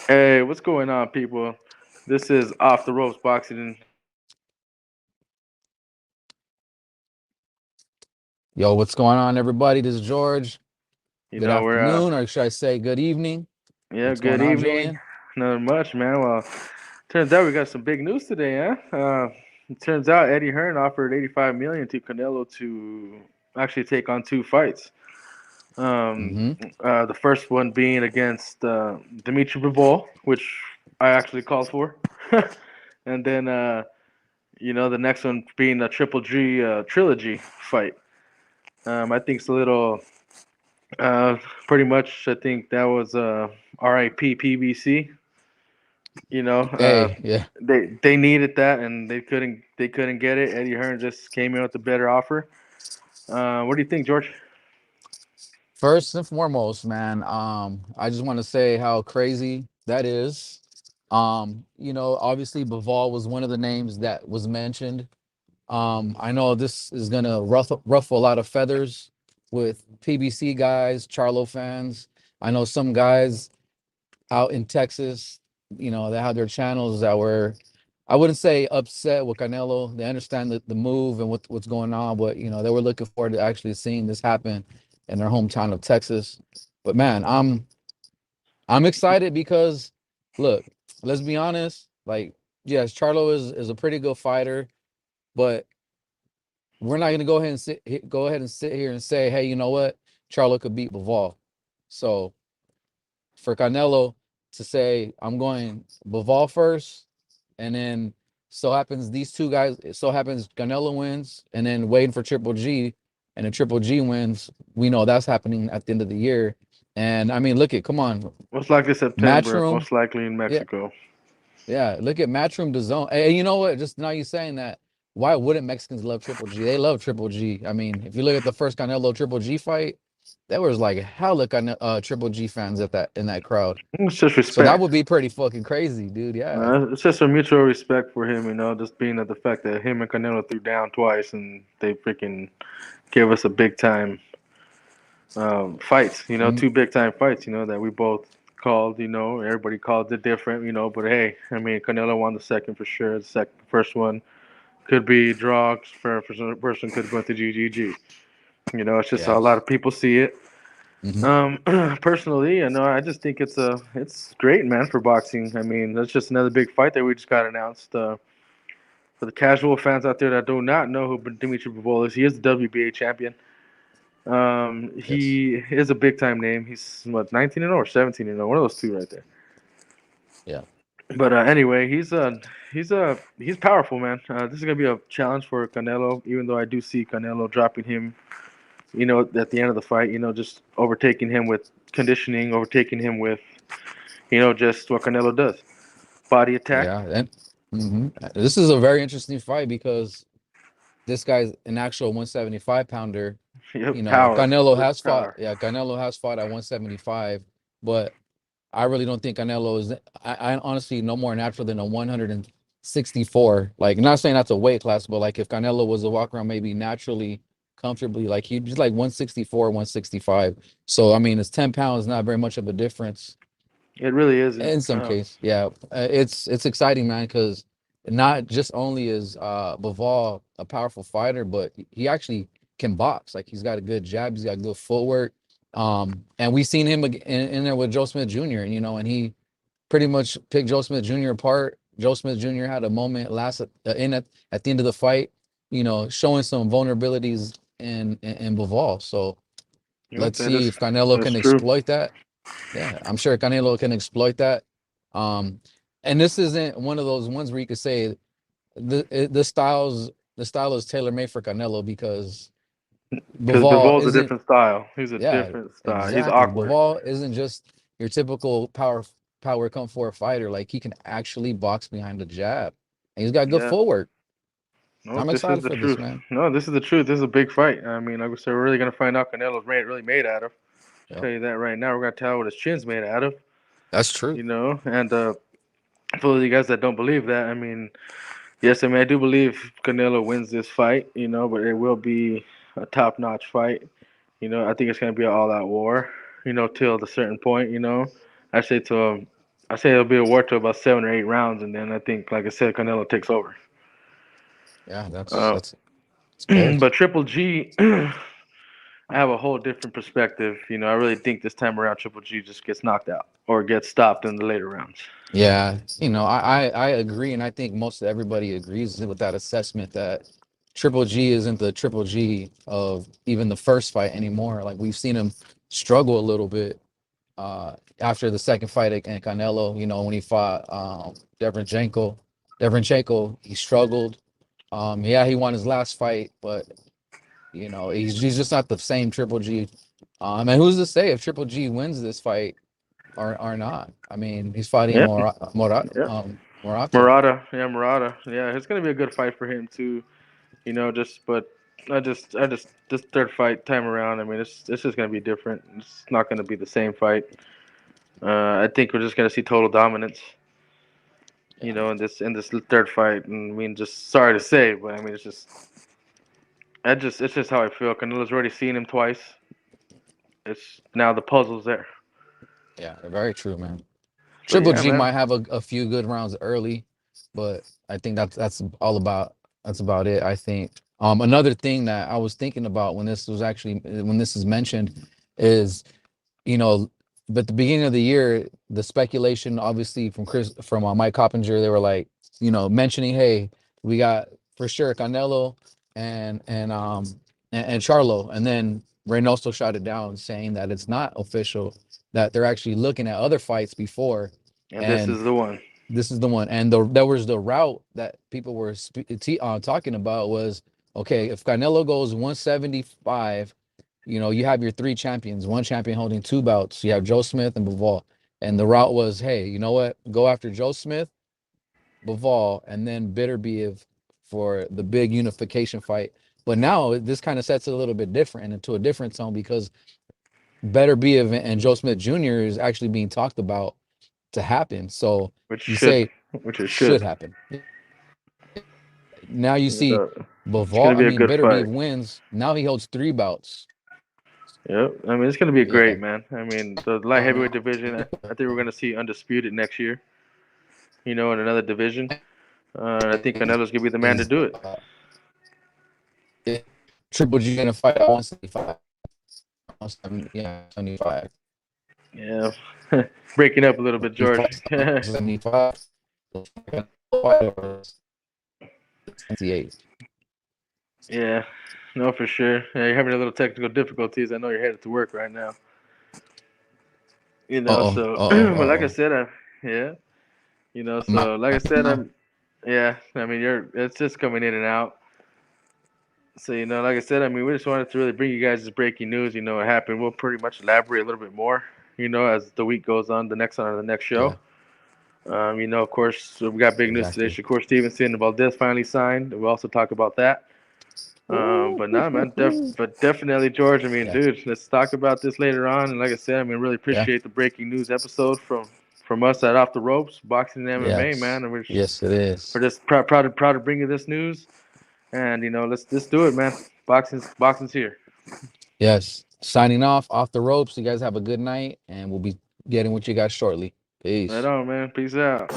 Hey, what's going on, people? This is Off the Ropes Boxing. Yo, what's going on, everybody? This is George. You Good know, we're afternoon, or should I say good evening? yeah, What's going good on, evening. Julian? Not much, man. Well, turns out we got some big news today, huh? It turns out Eddie Hearn offered 85 million to Canelo to actually take on two fights. Um, Mm-hmm. the first one being against Dimitri Bivol, which I actually called for, and then the next one being a Triple G trilogy fight. I think it's a little. Uh, Pretty much, I think that was RIP PBC. You know, Hey, yeah. they needed that and they couldn't get it. Eddie Hearn just came in with a better offer. What do you think, George? First and foremost, man, I just want to say how crazy that is. Obviously, Bivol was one of the names that was mentioned. I know this is gonna ruffle a lot of feathers with PBC guys, Charlo fans. I know some guys out in Texas, they had their channels that were, I wouldn't say upset with Canelo. They understand the move and what's going on, but they were looking forward to actually seeing this happen in their hometown of Texas. But man, I'm excited because look, let's be honest, like yes, Charlo is a pretty good fighter, but we're not gonna go ahead and sit here and say, hey, you know what? Charlo could beat Bivol. So for Canelo to say I'm going Bivol first, and then so happens these two guys. It so happens Canelo wins, and then waiting for Triple G, and then Triple G wins. We know that's happening at the end of the year. And I mean, look at come on, Most likely September. Matchroom. Most likely in Yeah, Mexico. yeah. Look at Matchroom DAZN. Hey, you know what? Just now you saying that. Why wouldn't Mexicans love Triple G? They love Triple G. I mean, if you look at the first Canelo Triple G fight, there was like hella Triple G fans at that in that crowd. It's just So that respect. would be pretty fucking crazy, dude. Yeah. It's just a mutual respect for him, just being at the fact that him and Canelo threw down twice and they freaking gave us a big time fights, Mhm. two big time fights, that we both called, everybody called it different, but hey, I mean, Canelo won the second for sure. First one could be draw, for some person could go to GGG. It's just how Yeah. a lot of people see it. Hmm. Personally, I just think it's great, man, for boxing. I mean, that's just another big fight that we just got announced. For the casual fans out there that do not know who Dimitri Bivol is, he is the WBA champion. Yes. He is a big time name. He's what 19-0 or 17-0, one of those two right there. Yeah. But anyway, he's powerful, man. This is gonna be a challenge for Canelo, even though I do see Canelo dropping him. At the end of the fight, just overtaking him with conditioning, overtaking him with just what Canelo does, body attack. Yeah. And this is a very interesting fight because this guy's an actual 175 pounder. Power, Canelo with has fought. power. Yeah, Canelo has fought at 175, but I really don't think Canelo is. I honestly no more natural than a 164. Like, not saying that's a weight class, but like if Canelo was to walk around maybe naturally, comfortably, like he'd just like 164, 165. So I mean, it's 10 pounds, not very much of a difference It really isn't. in some case. Yeah, it's exciting, man, because not just only is Bivol a powerful fighter, but he actually can box. Like he's got a good jab, he's got good footwork. And we seen him in there with Joe Smith Jr. and and he pretty much picked Joe Smith Jr. apart. Joe Smith Jr. had a moment at the end of the fight, showing some vulnerabilities in Bivol. So let's That see is if Canelo that's can true. exploit that. Yeah, I'm sure Canelo can exploit that. Um, and this isn't one of those ones where you could say the style is tailor made for Canelo because Because Bivol Bivol's a isn't. different style. He's a Yeah, different style. He's exactly. awkward. Bivol isn't just your typical power come for a fighter. Like he can actually box behind the jab, and he's got good Yeah. footwork. No, I'm this is excited the for this, truth. man. No, this is the truth. This is a big fight. I mean, like we said, we're really gonna find out Canelo's really made out of. Yep, Tell you that right now. We're gonna tell what his chin's made out of. that's true. And for those of you guys that don't believe that, I mean, yes, I mean I do believe Canelo wins this fight. But it will be a top-notch fight. I think it's gonna be an all-out war. Till the certain point. I say to I say it'll be a war to about 7 or 8 rounds, and then I think, like I said, Canelo takes over. Yeah, that's Uh, that's it's good. but Triple G, I have a whole different perspective. I really think this time around Triple G just gets knocked out or gets stopped in the later rounds. Yeah, I agree, and I think most everybody agrees with that assessment that Triple G isn't the Triple G of even the first fight anymore. Like we've seen him struggle a little bit after the second fight against Canelo. When he fought Derevyanchenko, he struggled. Yeah, he won his last fight, but he's just not the same Triple G. And who's to say if Triple G wins this fight or not? I mean, he's fighting Yeah, yeah. Morata. Murata. Yeah, it's gonna be a good fight for him too. Just but I just this third fight time around. I mean, it's just gonna be different. It's not gonna be the same fight. I think we're just gonna see total dominance. Yeah, In this third fight. And I mean, just sorry to say, but I mean, it's just how I feel. Canelo's already seen him twice. It's now the puzzle's there. yeah, very true, man. But Triple yeah, G man. might have a few good rounds early, but I think that's about it. I think. Another thing that I was thinking about when this is mentioned is you know, but the beginning of the year, the speculation, obviously from Mike Coppinger, they were like, mentioning, hey, we got for sure Canelo and Charlo, and then Reynoso shot it down, saying that it's not official, that they're actually looking at other fights before, And this and is the one. this is the one. And there was the route that people were talking about was okay, if Canelo goes 175, you have your three champions, one champion holding two belts. You have Joe Smith and Bivol. And the route was, hey, you know what? Go after Joe Smith, Bivol, and then Bitterbiev for the big unification fight. But now this kind of sets it a little bit different into a different tone because Bitterbiev and Joe Smith Jr. is actually being talked about to happen. So Which you should, say which it should should. happen. Now you see Uh, it's gonna Bivol, I be a mean good Bitterbiev fight. wins. Now he holds three belts. Yep. I mean, it's gonna be Yeah. great, man. I mean, the light heavyweight division. I think we're gonna see undisputed next year. In another division. I think Canelo's gonna be the man to Is do it. Triple G gonna fight at 175? 170, yeah, 75. Yeah. Breaking up a little bit, He George. fights at 175. 78. Yeah. No, for sure. Yeah, you're having a little technical difficulties. I know you're headed to work right now. Uh-oh. So, Uh-oh. but like I Uh-oh. said, yeah. My, So like I said, no. yeah. I mean, it's just coming in and out. So, like I said, I mean, we just wanted to really bring you guys this breaking news. What happened. We'll pretty much elaborate a little bit more, as the week goes on, the next show. Yeah, Of course, so we got big news today. exactly. Shakur Stevenson and Valdez finally signed. We'll also talk about that. Ooh, But nah, man, but definitely, George. I mean, yeah, dude, let's talk about this later on. And like I said, I mean, really yeah, appreciate the breaking news episode from us at Off the Ropes, Boxing and MMA, yes. man. And Yes, it we're is. just proud to bring you this news. And let's do it, man. Boxing's here. Yes. Signing off the ropes. You guys have a good night, and we'll be getting with you guys shortly. Right Peace. on, man. Peace out.